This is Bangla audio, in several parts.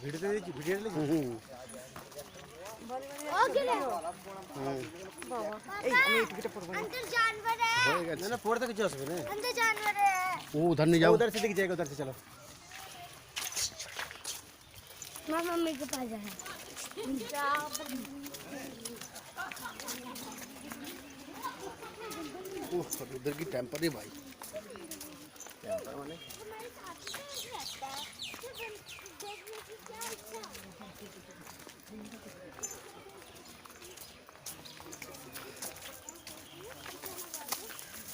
ভিডিওতে দেখি ভিডিও হয়ে গেছে না পড়তে কিছু আসবে না ও উধার নিয়ে যাও उधर से दिख जाएगा उधर से चलो मम्मी के पास है ওহ ওদের কি টেম্পারে ভাই মানে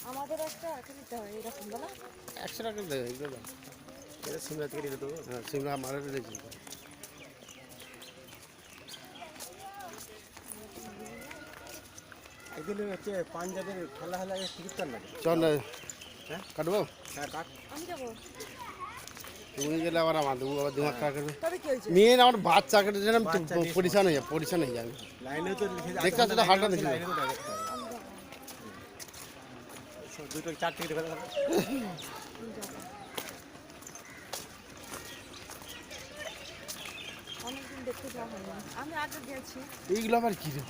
আমাদের একটা দিতে হয় এরকম বলা 100 টাকা দেয় এগুলো দাও। এটা সিমলা থেকে দিলে তো হ্যাঁ সিমলা মারা দিয়েছি এগুলো হচ্ছে পাঞ্জাবের খেলা খেলা টিকিট কাট লাগে চল না হ্যাঁ? কাটবো হ্যাঁ কাট আমি যাবো তুমি গেলে আবার আমার দেবো আবার দিমাগ খারাপ করবে তবে কি হয়েছে মেয়ে না আমার বাচ্চা কেটে যেন বাচ্চা নিয়ে পরিশান হয়ে যায় পরিশান হয়ে যাবে লাইনে তো দেখতে পাচ্ছ তো হালটা দেখি। লাইনে তো দেখতে দুটো চার টিকিট ফেলা অনেকদিন দেখতে যাওয়া হয়নি আমি আগে গেছি এইগুলো আবার কি রে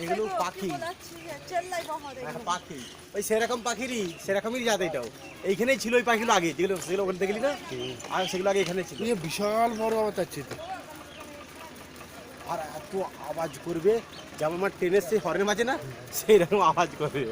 এগুলো এই তো, পাখি কি বলাচ্ছি যে চেল্লাই বহর হ্যাঁ, পাখি ওই সেরকম পাখিরই সেরকমই জাত এটাও এইখানেই ছিল ওই পাখিগুলো আগে যেগুলো সেগুলো ওখানে দেখলি না আর সেগুলো আগে এখানে ছিল এই বিশাল বড় আবার চাচ্ছি তো আর এত আওয়াজ করবে যেমন আমার ট্রেনের সেই হর্নের মাঝে না সেই রকম আওয়াজ করবে